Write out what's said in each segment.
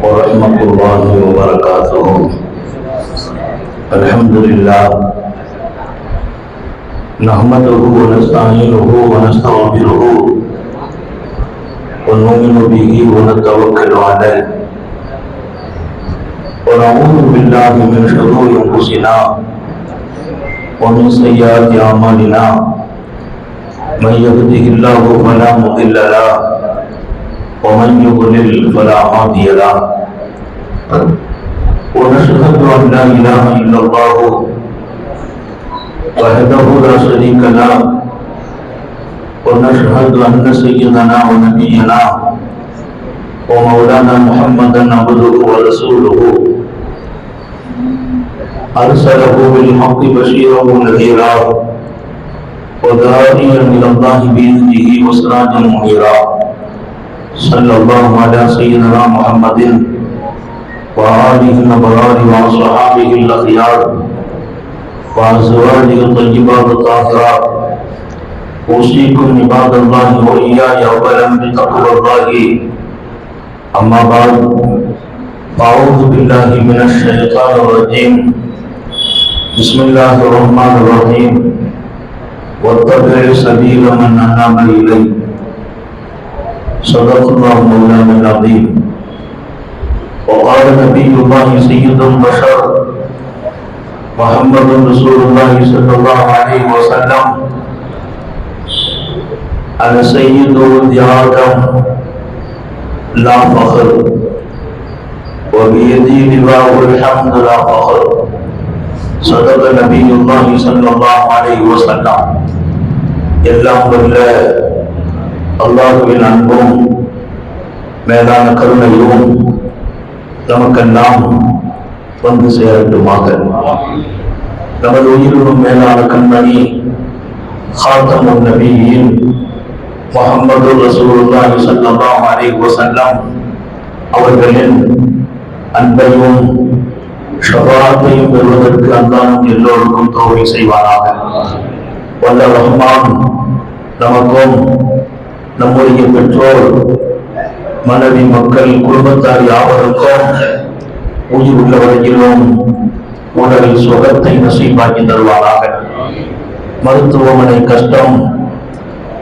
ورحمة الله وبركاته. الحمد لله نحمده ونستعينه ونستغفره ونؤمن به ونتوكل عليه ونعوذ بالله من شرور أنفسنا ومن سيئات أعمالنا. من يهده الله فلا مضل له ومن يضلل فلا هادي له. ونشهد أن لا إله إلا الله وحده لا شريك له. ونشهد أن سيدنا ونبينا ومولانا محمدا عبده ورسوله أرسله بالحق بشيرا ونذيرا وداعيا إلى الله بإذنه وسراجا منيرا. صلى الله على سيدنا محمد وآله الأبرار وأصحابه الأخيار وأزواجه الطيبات الطاهرات. أوصيكم عباد الله وإياي أولا بتقوى الله. أما بعد أعوذ بالله من الشيطان الرجيم. بسم الله الرحمن الرحيم. واتبع سبيل من أناب إلي. صدق الله مولانا العظيم. وقال نبي الله سيد البشر محمد رسول الله صلى الله عليه وسلم: أنا سيد ولد آدم لا فخر وبيدي لواء الحمد لا فخر. صدق نبي الله صلى الله عليه وسلم. எல்லாம் வல்ல அல்லாஹ்வின் அன்பும் மேலான கருணையும் நமக்கெல்லாம் வந்து சேரட்டுமாக. நமது உயிரினும் மேலான கண்மணி ஹாத்தமுன் நபியின் முஹம்மது ரசூலுல்லாஹி ஸல்லல்லாஹு அலைஹி வஸல்லம் அவர்களின் அன்பையும் ஷஃபாஅத்தையும் பெறுவதற்கு அல்லாஹ் எல்லோருக்கும் தௌஃபீக் செய்வானாக. வல்ல ரஹ்மான் நமக்கும் நம்முடைய பெற்றோர் மனைவி மக்கள் குடும்பத்தார் யாவருக்கும் உயிர் உள்ளவரையிலும் உடல் சுகத்தை நசீபாக்கி தருவாராக. மருத்துவமனை கஷ்டம்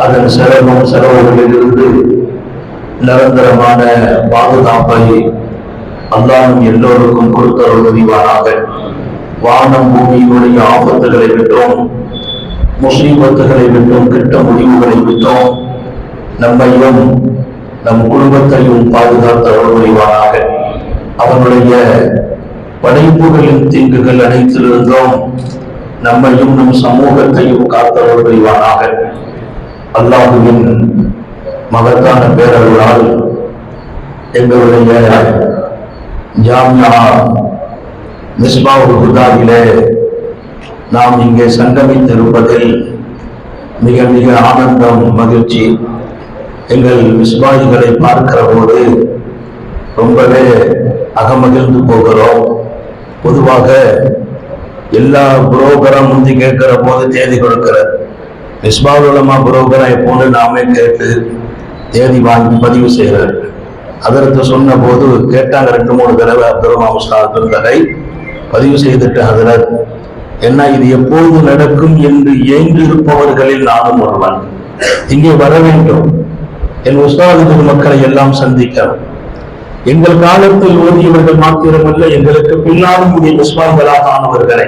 அதன் சிரமம் செலவுகளிலிருந்து நிரந்தரமான பாதுகாப்பை அல்லாஹ் எல்லோருக்கும் கொடுத்தருள் புரிவாராக. வானம் பூமியினுடைய ஆபத்துகளை விட்டோம், முசீபத்துகளை விட்டோம், கெட்ட முடிவுகளை விட்டோம் நம்மையும் நம் குடும்பத்தையும் பாதுகாத்தருள் புரிவாராக. அவனுடைய படைப்புகளின் தீங்குகள் அனைத்திலிருந்தும் நம்மையும் நம் சமூகத்தையும் காத்தருள் புரிவாராக. அல்லாஹுவின் மகத்தான பேரருளால் எங்களுடைய ஜாமியா மிஸ்பாஹுல் ஹுதாவிலே நாம் இங்கே சங்கமித்திருப்பதில் மிக மிக ஆனந்தம், மகிழ்ச்சி. எங்கள் மிஸ்பாஹிகளை பார்க்கிற போது ரொம்பவே அகமகிழ்ந்து போகிறோம். பொதுவாக எல்லா புரோகரம் முந்தி கேட்கிற போது தேதி கொடுக்கிற மிஸ்பாஹுல் உலமா புரோகரை போன்று நாமே கேட்டு தேதி வாங்கி பதிவு செய்கிறார். அதற்கு சொன்ன போது கேட்டாங்க 2-3 தடவை. அப்துல்லா முஸ்தாத் தகை பதிவு செய்துட்டு ஹதரத், என்ன இது எப்போது நடக்கும் என்று ஏங்கி இருப்பவர்களில் நானும் ஒருவன். இங்கே வர வேண்டும், என் உஸ்தாது மக்களை எல்லாம் சந்திக்கணும். எங்கள் காலத்தில் ஓதியவர்கள் மாத்திரமல்ல, எங்களுக்கு பின்னாலும் கூடிய மிஸ்பாய்களாக ஆனவர்களை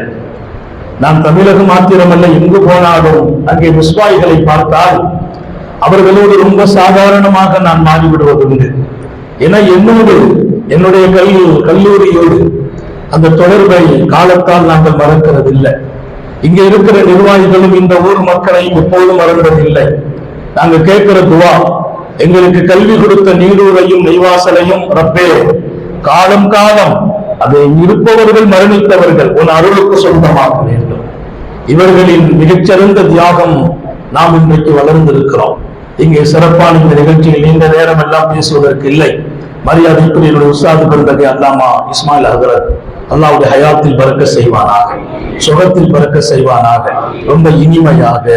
நான் தமிழகம் மாத்திரமல்ல எங்கு போனாலும் அங்கே மிஸ்பாய்களை பார்த்தால் அவர்களோடு ரொம்ப சாதாரணமாக நான் மாறிவிடுவதுண்டு. ஏன்னா என்னோடு என்னுடைய கல்லூரியோடு அந்த தொடர்பை காலத்தால் நாங்கள் மறக்கிறதில்லை. இங்கே இருக்கிற நிர்வாகிகளும் இந்த ஊர் மக்களை எப்போதும் மறந்ததில்லை. நாங்கள் கேட்கிற துவா, எங்களுக்கு கல்வி கொடுத்த நீரூரையும் நெய்வாசலையும் ரப்பே காலம் காலம் அதை இருப்பவர்கள் மரணித்தவர்கள் உன் அருளுக்கு சொந்தமாக வேண்டும். இவர்களின் மிகச்சிறந்த தியாகம் நாம் இன்றைக்கு வளர்ந்திருக்கிறோம். இங்கே சிறப்பான இந்த நிகழ்ச்சியில் நீண்ட நேரம் எல்லாம் பேசுவதற்கு இல்லை. மரியாதைக்குரிய உஸ்தாது பெருந்தகை அல்லாமா இஸ்மாயில் ஹதரத் அல்லாஹ்வுடைய ஹயாத்தில் பறக்க செய்வானாக, சுகத்தில் பறக்க செய்வானாக. ரொம்ப இனிமையாக,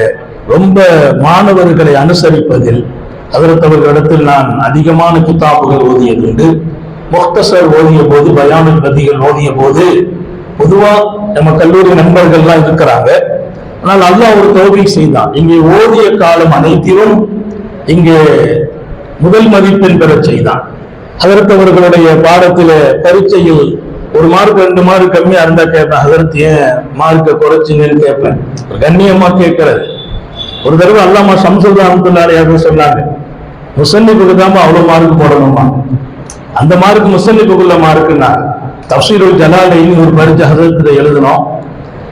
ரொம்ப மாணவர்களை அனுசரிப்பதில் ஹதரத் அவர்களிடத்தில் நான் அதிகமான கிதாபுகள் ஓதியதுண்டு. முக்தசர் ஓதிய போது, பயானுல் பதிகள் ஓதிய போது, பொதுவா நம்ம கல்லூரி நண்பர்கள்லாம் இருக்கிறாங்க. ஆனால் அல்லாஹ் ஒரு தௌபீக் செய்தான். இங்கே ஓதிய காலம் அனைத்திலும் இங்கே முதல் மதிப்பெண் பெற செய்தான். ஹதரத் அவர்களுடைய பாடத்தில பரீட்சையில் 1 மார்க் 2 மார்க் கம்மியா இருந்தா கேட்பேன், ஹதரத் ஏன் மார்க்க குறைச்சிங்கன்னு கேட்பேன். கண்ணியமா கேட்கறது. ஒரு தடவை அல்லாமா ஷம்சுல் ரஹ்மத்துல்லாஹி சொன்னாங்க, முஸன்னிஃபுக்கு தான் அவ்வளவு மார்க் போடணுமா? அந்த மார்க் முஸன்னிஃபுக்குள்ள மார்க்குன்னா தஃப்ஸீருல் ஜலாலைன் ஒரு பரீட்சை ஹதரத்துல எழுதணும்.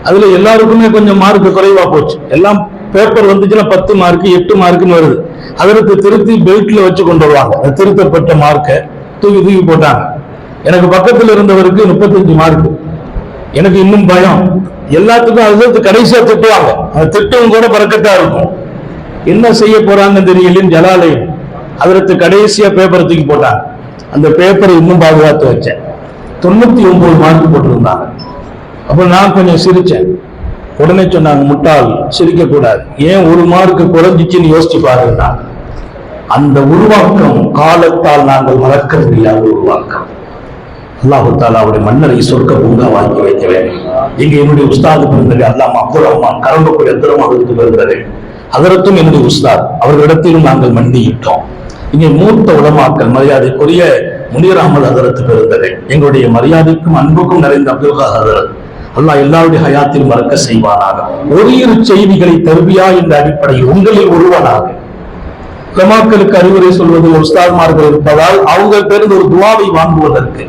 அதுல எல்லாருக்குமே கொஞ்சம் மார்க் குறைவா போச்சு. எல்லாம் பேப்பர் வந்துச்சுன்னா 10 மார்க் 8 மார்க்னு வருது. அதற்கு திருத்தி பெல்ட்ல வச்சு கொண்டு வருவாங்க. திருத்தப்பட்ட மார்க்கை தூக்கி போட்டாங்க. எனக்கு பக்கத்தில் இருந்தவருக்கு 35 மார்க். எனக்கு இன்னும் பயம். எல்லாத்துக்கும் அது கடைசியா திட்டுவாங்க. அந்த திட்டம் கூட பறக்கத்தா இருக்கும். என்ன செய்ய போறாங்கன்னு தெரியலன்னு ஜலாலை அதற்கு கடைசியா பேப்பரை தூக்கி போட்டாங்க. அந்த பேப்பரை இன்னும் பாதுகாத்து வச்சேன். 99 மார்க் போட்டிருந்தாங்க. அப்ப நான் கொஞ்சம் சிரிச்சேன். உடனே சொன்னாங்க, முட்டாள், சிரிக்க கூடாது, ஏன் 1 மார்க் குறைஞ்சிச்சுன்னு யோசிச்சு பாருங்க. அந்த உருவாக்கம் காலத்தால் நாங்கள் மறக்க முடியாத உருவாக்கம். அல்லாஹு தாலா அவருடைய மன்னரை சொர்க்க பூங்கா வாங்கி வைக்க வேண்டும். இங்க என்னுடைய உஸ்தாது பிறந்தது அல்லாமா அப்துல் ரஹ்மான் கரம்பக்குடி அப்துல் பிறந்தது. அதற்கும் என்னுடைய உஸ்தாத் அவர்களிடத்திலும் நாங்கள் மண்டியிட்டோம். இங்கே மூத்த உலமாக்கள் மரியாதைக்குரிய முனீர் அஹ்மத் ஹதரத் பிறந்தது. எங்களுடைய மரியாதைக்கும் அன்புக்கும் நிறைந்த அப்துல் ஹதரத் அல்லாஹ் எல்லாருடைய ஹயாத்தில் மறக்க செய்வானாக. ஒரு செய்திகளை தருவியா என்ற அடிப்படையில் உங்களில் ஒருவனாக உலமாக்களுக்கு அறிவுரை சொல்வது உஸ்தாத்மார்கள் இருப்பதால் அவங்க பேருந்து ஒரு துவாவை வாங்குவதற்கு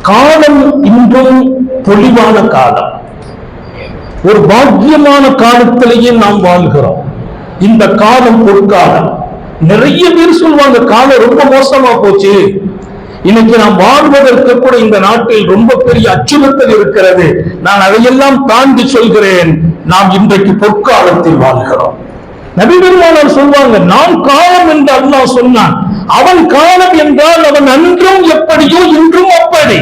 காலம் இன்றும் பொலிவான காலம், ஒரு பாக்கியமான காலத்திலேயே நாம் வாழ்கிறோம். இந்த காலம் பொற்காலம். நிறைய பேர் சொல்வாங்க காலம் ரொம்ப மோசமா போச்சு, இன்னைக்கு நாம் வாழ்வதற்கு கூட இந்த நாட்டில் ரொம்ப பெரிய அச்சுறுத்தல் இருக்கிறது. நான் அதையெல்லாம் தாண்டி சொல்கிறேன், நாம் இன்றைக்கு பொற்காலத்தில் வாழ்கிறோம். நபி பெருமானார் சொல்வாங்க, நான் காலம் என்று அல்லாஹ் சொன்னான். அவன் காலம் என்றால் அவன் அன்றும் எப்படியோ இன்றும் அப்படி.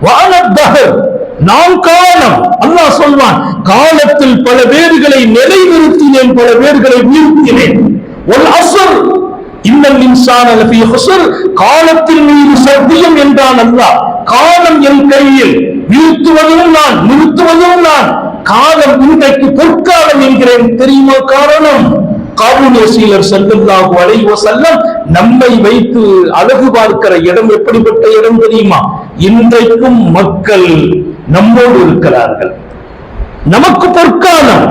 வானத்தகர் நான் காலம். அல்லாஹ் சொல்வான், காலத்தில் பல பேர்களை நிலைநிறுத்தினேன், பல பேர்களை வீழ்த்தினேன். வல் அஸ்ர் இன்னல் இன்சான லஃபீ ஹுஸ்ர், காலத்தின் மீது சத்தியம் என்றான் அல்லாஹ். காலம் என் கையில், வீழ்த்துவதும் நான், நிறுத்துவதும் நான். காலம் இன்றைக்கு பொற்காலம் என்கிறேன். தெரியுமா காரணம்? ஸல்லல்லாஹு அலைஹி வஸல்லம் நம்மை வைத்து அழகு பார்க்கிற இடம் எப்படிப்பட்ட இடம் தெரியுமா? இன்றைக்கும் மக்கள் நம்மோடு இருக்கிறார்கள். நமக்கு பொற்காலம்,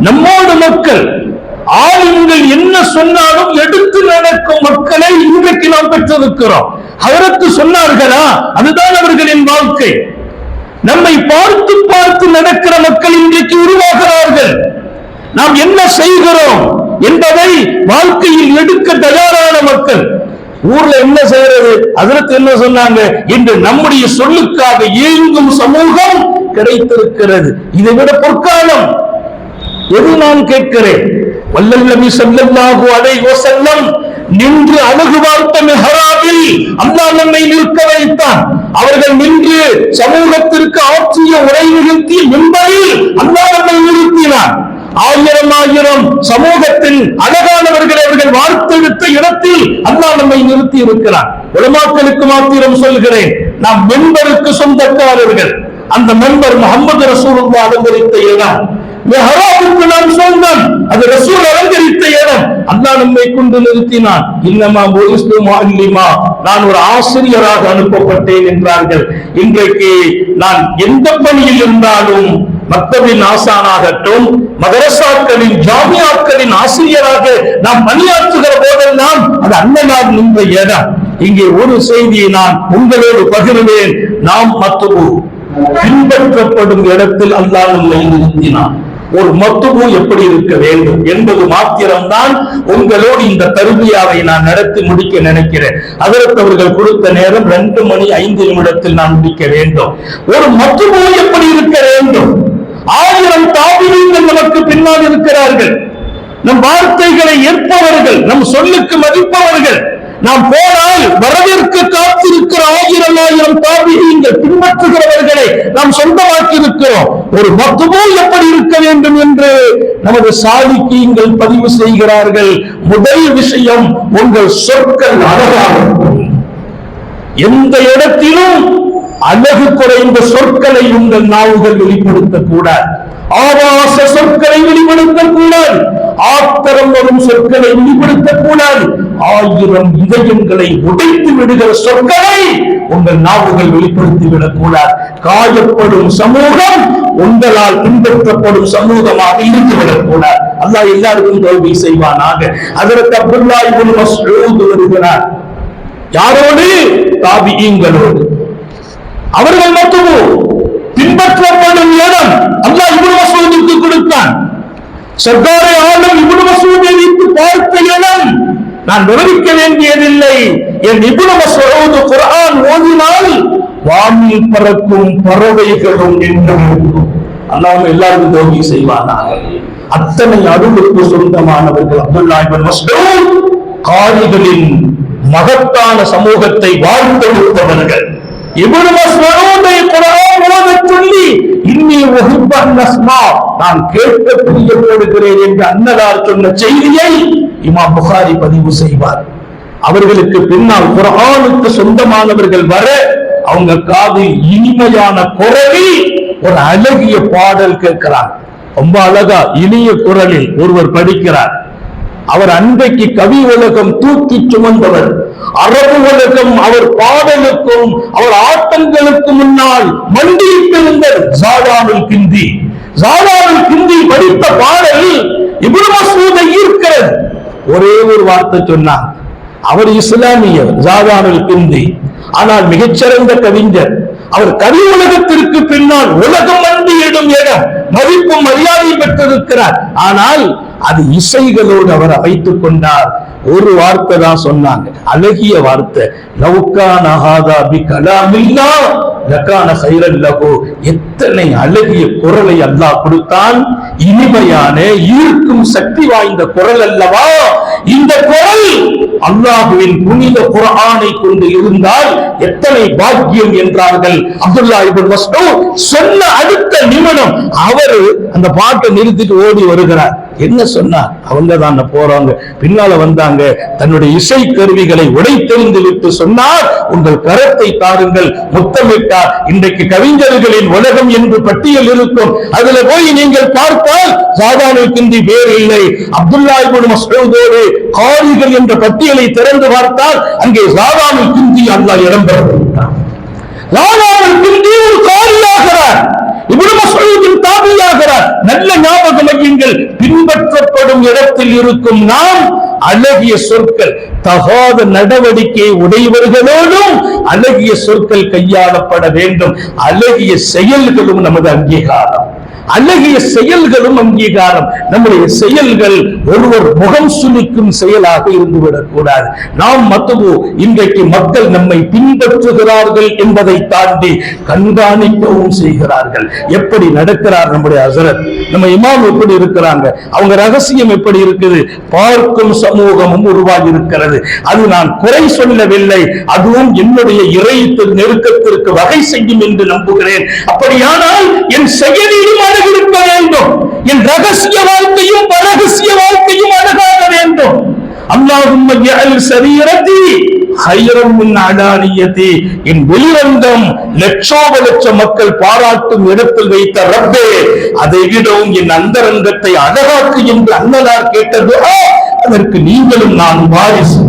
நம்மோடு மக்கள். ஆளுங்கள் என்ன சொன்னாலும் எடுத்து நடக்கும் மக்களை இன்றைக்கு நாம் பெற்றிருக்கிறோம். ஹதரத் சொன்னார்களா? அதுதான் அவர்களின் வாழ்க்கை. நம்மை பார்த்து பார்த்து நடக்கிற மக்கள் இன்றைக்கு உருவாகிறார்கள். நாம் என்ன செய்கிறோம் என்பதை வாழ்க்கையில் எடுக்க தயாரான மக்கள். ஊர்ல என்ன செய்யறது? ஹதரத் என்ன சொன்னாங்க? இன்று நம்முடைய சொல்லுக்காக ஏங்கும் சமூகம் கிடைத்திருக்கிறது. இதை விட பொற்காலம் எது? நான் கேட்கிறேன். வல்லல் நபி ஸல்லல்லாஹு அலைஹி வஸல்லம் நின்று அழகு பார்த்த மிஹ்ராபில் அல்லாஹ் நம்மை நிற்க வைத்தான். அவர்கள் நின்று சமூகத்திற்கு ஆற்றிய உரை நிகழ்த்திய மிம்பரில் அல்லாஹ் நம்மை நிறுத்தினார். ஆயிரம் சமூகத்தில் அழகானவர்களை அவர்கள் வாழ்த்தெடுத்த இடத்தில் அல்லாஹ் நம்மை நிறுத்தி இருக்கிறார். உலமாக்களுக்கு மாத்திரம் சொல்கிறேன், நாம் மெம்பருக்கு சொந்தக்காரர்கள். அந்த மெம்பர் முஹம்மது ரசூலுல்லாஹ் அலங்கரித்த இடம், மிஹ்ராபுக்கு நாம் சொந்தம். அது ரசூல் அலங்கரித்த இடம். அல்லாஹ் நம்மை கொண்டு நிறுத்தினான். இன்னமா புஇஸ்து முஅல்லிமா, நான் ஒரு ஆசிரியராக அனுப்பப்பட்டேன் என்றார்கள். இன்றைக்கு நான் எந்த பணியில் இருந்தாலும், மக்தபின் ஆசானாகட்டும், மதரசாக்களின் ஜாமியாக்களின் ஆசிரியராக நாம் பணியாற்றுகிற போதெல்லாம் அது அண்ணனார் நின்ற இடம். இங்கே ஒரு செய்தியை நான் உங்களோடு பகிர்வேன். நாம் மத்துபு பின்பற்றப்படும் இடத்தில் அல்லாஹ் நம்மை நிறுத்தினான். ஒரு மத்துபு எப்படி இருக்க வேண்டும் என்பது மாத்திரம்தான் உங்களோடு இந்த தர்பியாவை நான் நடத்தி முடிக்க நினைக்கிறேன். அதற்கு அவர்கள் கொடுத்த நேரம் 2:05 நான் முடிக்க வேண்டும். ஒரு மத்துபு எப்படி இருக்க வேண்டும்? 1000 தாபிஈன்கள் நமக்கு பின்னால் இருக்கிறார்கள். நம் வார்த்தைகளை ஏற்பவர்கள், நம் சொல்லுக்கு மதிப்பவர்கள். நாம் போனால் வரவேற்க காத்திருக்கிற 1000 தாபிஈன்கள், பின்பற்றுகிறவர்களை நாம் சொந்தமாக்கி இருக்கிறோம். ஒரு மத்துபு எப்படி இருக்க வேண்டும் என்று நமது சாலிகீன்கள் பதிவு செய்கிறார்கள். முதல் விஷயம், உங்கள் சொற்கள் அழகாக. எந்த இடத்திலும் அழகு குறைந்த சொற்களை உங்கள் நாவுகள் வெளிப்படுத்தக் கூடாது. ஆபாச சொற்களை வெளிப்படுத்தக் கூடாது. ஆத்திரம் வரும் சொற்களை வெளிப்படுத்தக் கூடாது. 1000 இதயங்களை உடைத்து விடுகிற சொற்களை உங்கள் நாவுகள் வெளிப்படுத்திவிடக் கூடாது. காயப்படும் சமூகம் உங்களால் பின்பற்றப்படும் சமூகமாக இருந்துவிடக் கூடாது. அல்லாஹ் எல்லாருக்கும் தௌபீ செய்வானாக. ஹஜ்ரத் அப்துல்லாஹ் இப்னு மஸ்ஊத் வருகிறார். யாரோடு? தாபிஈன்களோடு. அவர்கள் மட்டும் பின்பற்றப்படும் இடம் அல்லாஹ் இப்னு மஸ்ஊதுக்கு கொடுத்தான். சர்தாரே ஆலம் இப்னு மஸ்ஊதை வைத்து பார்த்த இடம் நான் விவரிக்க வேண்டியதில்லை. என் இப்னு மஸ்ஊத் குர்ஆன் ஓதினால் வானில் பறக்கும் பறவைகளும் என்றும் அல்லாஹ் எல்லாருக்கும் தௌபீ செய்வானாக. அத்தனை அருளுக்கு சொந்தமானவர்கள் அப்துல்லாஹ் இப்னு மஸ்ஊத். காரிகளின் மகத்தான சமூகத்தை வாழ்த்தெடுத்தவர்கள். இப்னு மஸ்ஊதை குர்ஆன் ஓதச் சொல்லி இன்னி உஹிப்பு அன் அஸ்மா, நான் கேட்க பிரியப்படுகிறேன் என்று அன்னலார் சொன்ன செய்தியை இமாம் புகாரி பதிவு செய்வார். அவர்களுக்கு பின்னால் குர்ஆனுக்கு சொந்தமானவர்கள் வர அவங்க காதில் இனிமையான குரலில் ஒரு அழகிய பாடல் கேட்கிறார். ரொம்ப அழகா இனிய குரலில் ஒருவர் படிக்கிறார். அவர் அன்றைக்கு கவி உலகம் தூக்கி சுமந்தவர். அரபு உலகம் அவர் பாடலுக்கும் அவர் ஆட்டங்களுக்கு முன்னால் மண்டியிட்டிருந்தார். ஜாதானுல் கிந்தி. ஜாதானுல் கிந்தி படித்த பாடல் இப்னு மஸ்ஊதை ஈர்க்கிறது. ஒரே ஒரு வார்த்தை சொன்னார். அவர் இஸ்லாமியர் ஜாதானுல் கிந்தி, ஆனால் மிகச்சிறந்த கவிஞர். அவர் கவி உலகத்திற்கு பின்னால் உலகம் மண்டியிடும் இடம் மதிப்பு மரியாதை பெற்றிருக்கிறார். ஆனால் அது இசைகளோடு அவர் அமைத்துக் கொண்டார். ஒரு வார்த்தை தான் சொன்னாங்க, அழகிய வார்த்தை. லவ்கான ஹாதா பி கலாமில்லாஹ் லகான கைரல் லஹு. எத்தனை அழகிய குரலை அல்லாஹ் கொடுத்தான். இனிமையான ஈர்க்கும் சக்தி வாய்ந்த குரல் அல்லவா இந்த குரல். அல்லாஹ்வின் புனித குர்ஆனை கொண்டு இருந்தால் எத்தனை பாக்கியம் என்றார்கள். அப்துல்லாஹ் இப்னு மஸ்ஊத் சொன்ன அடுத்த நிமிடம் அவர் அந்த பாட்டை நிறுத்திட்டு ஓடி வருகிறார். என்ன சொன்னார்? அவங்க தான் போறாங்க, பின்னால வந்தாங்க, தன்னுடைய இசை கருவிகளை உடைத்தெறிந்து விட்டு சொன்னார், உங்கள் கரத்தை தாருங்கள், முத்தமிட்டார். இன்றைக்கு கவிஞர்களின் உலகம் என்று பட்டியல் இருக்கும். அதுல போய் நீங்கள் பார்த்தால் ஜாதானுல் கிந்தி பேர் இல்லை. அப்துல்லாஹ் இப்னு மஸ்ஊதோடு காரிகள் என்ற பட்டியலை திறந்து பார்த்தால் அங்கே ஜாதானுல் கிந்தி அல்லாஹ் இடம்பெறுகிறார். ஜாதானுல் கிந்தி ஒரு காரியாகிறார், இப்னு மஸ்ஊதின் தாபியாகிறார். நல்ல ஞாபகம் வையுங்கள், பின்பற்றப்படும் இடத்தில் இருக்கும் நாம் அழகிய சொற்கள், தகாத நடவடிக்கை உடையவர்களோடும் அழகிய சொற்கள் கையாளப்பட வேண்டும். அழகிய செயல்களும் நமது அங்கீகாரம். அழகிய செயல்களும் அங்கீகாரம். நம்முடைய செயல்கள் ஒருவர் முகம் சுளிக்கும் செயலாக இருந்துவிடக் கூடாது. நாம் மத்தவோ இன்றைக்கு மக்கள் நம்மை பின்பற்றுகிறார்கள் என்பதை தாண்டி கண்காணிக்கவும் செய்கிறார்கள். எப்படி நடக்கிறார் நம்முடைய ஹஸரத், நம்ம இமாம் எப்படி இருக்கிறாங்க, அவங்க ரகசியம் எப்படி இருக்குது, பார்க்கும் சமூகமும் உருவாகி இருக்கிறது. அது நான் குறை சொல்லவில்லை, அதுவும் என்னுடைய இறைத்து நெருக்கத்திற்கு வகை செய்யும் என்று நம்புகிறேன். அப்படியானால் என் செயலிலும் இருக்க வேண்டும், என் ரகசிய வாழ்க்கையும் பரகசிய வாழ்க்கையும் அழகாக வேண்டும். அல்லாஹும்ம ஜஅல் சரீரதி ஹைரன் மின் அலானியதி. என் வெளிரங்கம் லட்சோப லட்ச மக்கள் பாராட்டும் இடத்தில் வைத்த ரப்பே, அதை விடவும் என் அந்தரங்கத்தை அழகாக்கு என்று அன்னலார் கேட்டது. அதற்கு நீங்களும் நான் வாரிசு.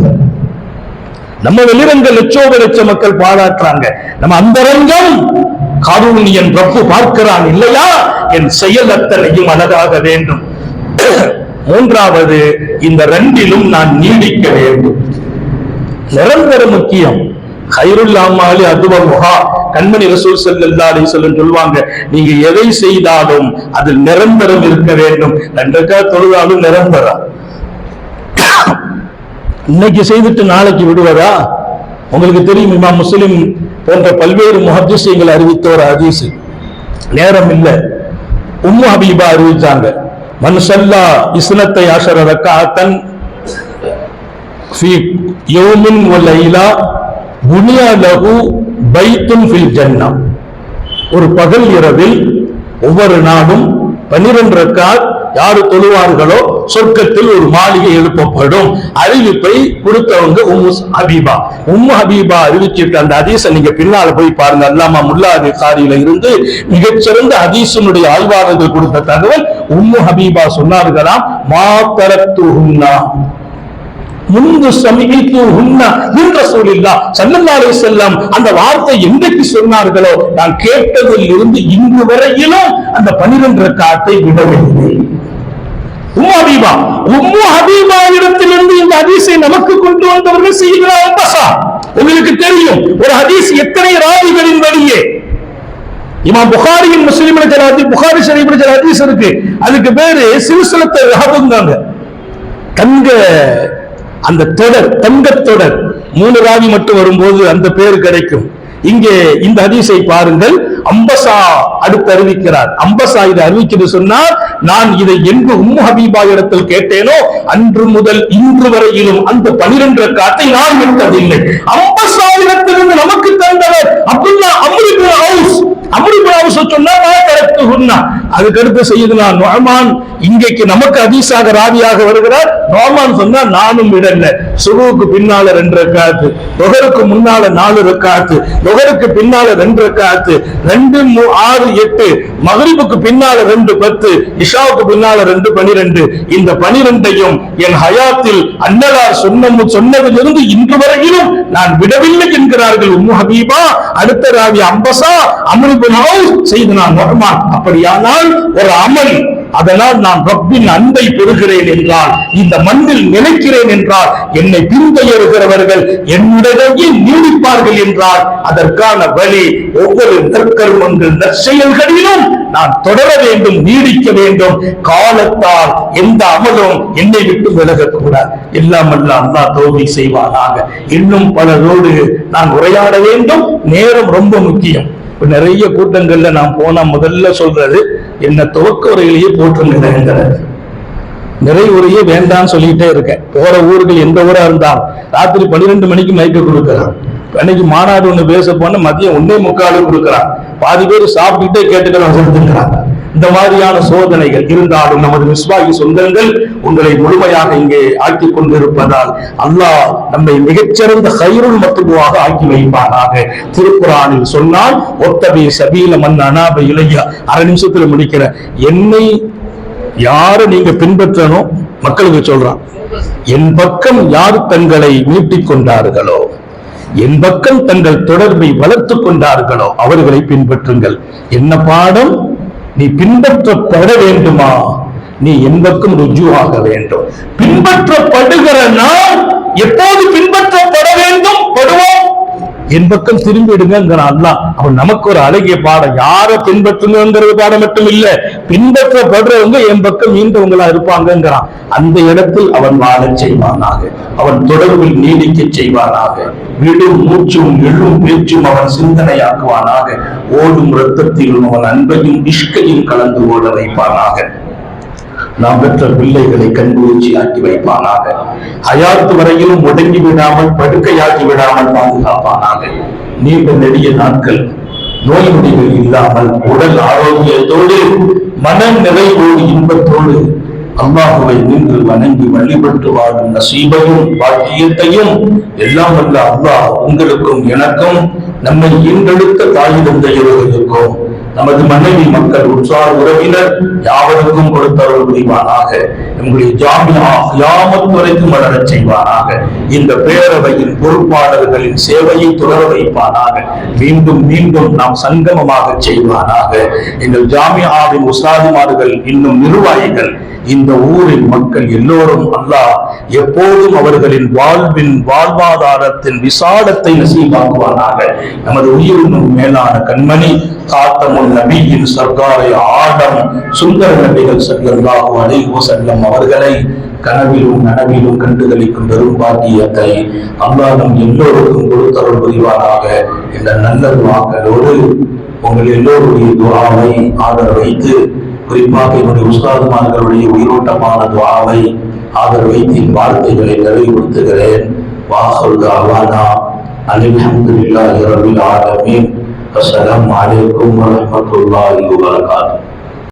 நம்ம வெளிரங்க லட்சோப லட்ச மக்கள் பாராட்டுறாங்க, நம்ம அந்தரங்கம் காரூணியன் ரப்பு பார்க்கிறான் இல்லையா? என் செயல் அத்தனையும் அழகாக வேண்டும். மூன்றாவது, இந்த ரெண்டிலும் நான் நீடிக்க வேண்டும். நிரந்தர முக்கியம். கைருல் அமாலி அதுவஹா. கண்மணி ரசூல் ஸல்லல்லாஹு அலைஹி வஸல்லம் சொல்வாங்க, நீங்க எதை செய்தாலும் அதில் நிரந்தரம் இருக்க வேண்டும். 2 ரக்காத் தொழுதாலும் நிரந்தரம். இன்னைக்கு செய்துட்டு நாளைக்கு விடுவதா? உங்களுக்கு தெரியும், இமாம் முஸ்லிம் போன்ற பல்வேறு முஹத்திஸீன்கள் அறிவித்த ஒரு ஹதீஸ். நேரம் இல்லை, உம்மு ஹபீபா அறிவிச்சாங்க, மன் ஸல்லா 12 ரக்அத்தன் ஃபீ யௌமின் வ லைலா புனிய லஹு பைத்துன் ஃபில் ஜன்னah. ஒரு பகல் இரவில் ஒவ்வொரு நாளும் 12 ரக்அத் யாரு தொழுவார்களோ சொர்க்கத்தில் ஒரு மாளிகை எழுப்பப்படும். அறிவிப்பை கொடுத்தவங்க உம்மு ஹபீபா அறிவிச்சிட்டு அந்த ஹதீஸை நீங்க பின்னால போய் பாருங்க. அல்லாமா முல்லா காரியில இருந்து மிகச்சிறந்த ஹதீஸினுடைய ஆய்வாளர்கள் கொடுத்த தகவல். உம்மு ஹபீபா சொன்னார்களாம், மா தரத்துஹுன்னா முன்பு செல்லம் அந்த வார்த்தை என்றைக்கு சொன்னார்களோ நான் கேட்டதில் இருந்து இன்று வரையிலும் அந்த 12 ரக்காத்தை விடவில்லை. உம்மு ஹபீபா இடத்திலிருந்து இந்த ஹதீஸை நமக்கு கொண்டு வந்தவர்கள் செய்கிறார். உங்களுக்கு தெரியும் ஒரு ஹதீஸ் எத்தனை ராவிகளின் வழியே இமாம் புகாரியின் முஸ்லிம் புகாரி ஷரீஃப் ஹதீஸ் இருக்கு. அதுக்கு பேரு சில்சிலத்து ரஹபுங்காங்க. அந்த தொடர் தங்கத் தொடர் 3 ராவி மட்டும் வரும்போது அந்த பேர் கிடைக்கும். இங்கே இந்த ஹதீஸை பாருங்கள். அம்பசா அடுத்து அறிவிக்கிறார். அம்பசா இதை அறிவிக்கிறது சொன்னார், நான் இதை என்று உம்மு ஹபீபா இடத்தில் கேட்டேனோ அன்று முதல் இன்று வரையிலும் அந்த 12 ரக்காத்தை நான் விட்டதில்லை. அம்பசா இடத்திலிருந்து நமக்கு தந்தவர் அப்துல்லா அம்ரு இப்னு அவுஸ் சொன்னா. அதுக்கடுத்து செய்யுதுனா நுஅமான் இங்கேக்கு நமக்கு ஹதீஸாக ராவியாக வருகிறார். நுஅமான் சொன்னா நானும் விடல. சுபுக்கு பின்னால 2 ரக்காத்து, லுஹருக்கு முன்னால 4 ரக்காத்து, லுஹருக்கு பின்னால 2 ரக்காத்து, 2 6 8, மக்ரிபுக்கு பின்னால 2 10, இஷாவுக்கு பின்னால 2 12. இந்த 12ஐயும் என் ஹயாத்தில் அன்னலார் சொன்னதிலிருந்து இன்று வரையிலும் நான் விடவில்லை என்கிறார்கள் உம்மு ஹபீபா. அடுத்த ராவி அம்பசா அம்ரு இப்னு அவுஸ் செய்தனா நுஅமான். அப்படியானால் ஒரு அமல், அதனால் நான் ரப்பின் அன்பை பெறுகிறேன் என்றால், இந்த மண்ணில் நிலைக்கிறேன் என்றால், என்னை பின்தொடர்கிறவர்கள் என்னுடைய நீடிப்பார்கள் என்றால், அதற்கான வழி ஒவ்வொரு நற்கர்மங்கள் நற்செயல்களிலும் நான் தொடர வேண்டும், நீடிக்க வேண்டும். காலத்தால் எந்த அமலும் என்னை விட்டு விலகக்கூடாது. எல்லாம் அல்ல அல்லாஹ் தௌஃபீக் செய்வானாக. இன்னும் பலரோடு நான் உரையாட வேண்டும். நேரம் ரொம்ப முக்கியம். நிறைய கூட்டங்கள்ல நான் போனா முதல்ல சொல்றது என்ன துவக்க உரையிலேயே போட்டுருங்க. நிறைய உரையே வேண்டாம்னு சொல்லிட்டே இருக்கேன். போற ஊர்கள் எந்த ஊரா இருந்தாலும் ராத்திரி 12 மணிக்கு மைக்க கொடுக்கிறான். அன்னைக்கு மாநாடு ஒண்ணு பேச போன மதியம் 1:45 கொடுக்கிறான். பாதி பேர் சாப்பிட்டுட்டே கேட்டுக்கலாம் செலுத்துக்கிறாங்க. இந்த மாதிரியான சோதனைகள் இருந்தாலும் நமது மிஸ்வாகி சொந்தங்கள் உங்களை முழுமையாக இங்கே ஆக்கி கொண்டிருப்பதால் அல்லாஹ் நம்மை மிகச்சிறந்த கைருள் மத்துவாக ஆக்கி வைப்பானாக. திருக்குரானில் சொன்னால் ஒத்தபி சபீல மன் அனாப இலையா. 1/2 நிமிஷத்துல முடிக்கிற. என்னை யாரை நீங்க பின்பற்றணும் மக்களுக்கு சொல்றான். என் பக்கம் யார் தங்களை நீட்டிக் கொண்டார்களோ, என் பக்கம் தங்கள் தொடர்பை வளர்த்துக் கொண்டார்களோ அவர்களை பின்பற்றுங்கள். என்ன பாடம்? நீ பின்பற்றப்பட வேண்டுமா? நீ என் பக்கம் ருஜுவாக வேண்டும். பின்பற்றப்படுகிற நாம் எப்போது பின்பற்றப்பட வேண்டும்? படுவோம். என் பக்கம் திரும்பிடுங்க அல்லாஹ். அவன் நமக்கு ஒரு அழகிய பாடம். யாரை பின்பற்றுங்கிறது பாடம் மட்டும் இல்ல, பின்பற்றப்படுறவங்க என் பக்கம் மீண்டவங்களா இருப்பாங்கிறான். அந்த இடத்தில் அவன் வாழச் செய்வானாக. அவன் தொடர்பில் நீடிக்க செய்வானாக. விடும் மூச்சும் எழும் பேச்சும் அவன் சிந்தனையாக்குவானாக. ஓடும் இரத்தத்திலும் அவன் அன்பையும் இஷ்கையும் கலந்து ஓட வைப்பானாக. நாம் பெற்ற பிள்ளைகளை கண்குளிர்ச்சி ஆக்கி வைப்பானாக. ஹயாத்து வரையிலும் முடங்கி விடாமல் படுக்கையாக்கி விடாமல் பாதுகாப்பானாக. நீண்ட நெடிய நாட்கள் நோய் நொடிகள் இல்லாமல் உடல் ஆரோக்கியத்தோடு மன நிறைவோடு இன்பத்தோடு அல்லாஹுவை நின்று வணங்கி வழிபட்டு வாழும் நசீபையும் பாக்கியத்தையும் எல்லாம் வல்ல அல்லாஹ் உங்களுக்கும் எனக்கும், நம்மை ஈன்றெடுத்த தாய் தந்தையர்களுக்கும், நமது மனைவி மக்கள் உற்றார் உறவினர் யாவருக்கும் கொடுத்தவர்கள் புரிவானாக. நம்முடைய ஜாமியா கியாமத் வரைக்கும் வளரச் செய்வானாக. இந்த பேரவையின் பொறுப்பாளர்களின் சேவையை தொடர வைப்பானாக. மீண்டும் மீண்டும் நாம் சங்கமமாக செய்வானாக. எங்கள் ஜாமியாவின் உஸ்தாதுமார்கள், இன்னும் நிர்வாகிகள், இந்த ஊரின் மக்கள் எல்லோரும் அல்லாஹ் எப்போதும் அவர்களின் வாழ்வாதாரத்தின் விசாலத்தை நசீபாக்குவானாக. நமது உயிரினும் மேலான கண்மணி காத்தமுல் நபியின் சர்க்காரை ஆடம் சுந்தர நபிகள் ஸல்லல்லாஹு அலைஹி வஸல்லம் அவர்களை கனவிலும் நனவிலும் கண்டுகளிக்கும் பெரும் பாக்கியத்தை அல்லாஹ் நம் எல்லோருக்கும் கொடுத்தருள் புரிவானாக. என்ற நல்ல துஆக்களோடு உங்கள் எல்லோருடைய துஆவை ஆதரவு வைத்து, குறிப்பாக என்னுடைய உஸ்தாதுமார்களுடைய உயிரோட்டமான துஆவை ஆதரவு வைத்து வார்த்தைகளை நிறைவுபடுத்துகிறேன். வாஹிரு தஅவானா அல்ஹம்துலில்லாஹி ரப்பில் ஆலமீன். அஸ்ஸலாமு அலைக்கும் வரஹ்மத்துல்லாஹி வபரகாத்துஹு.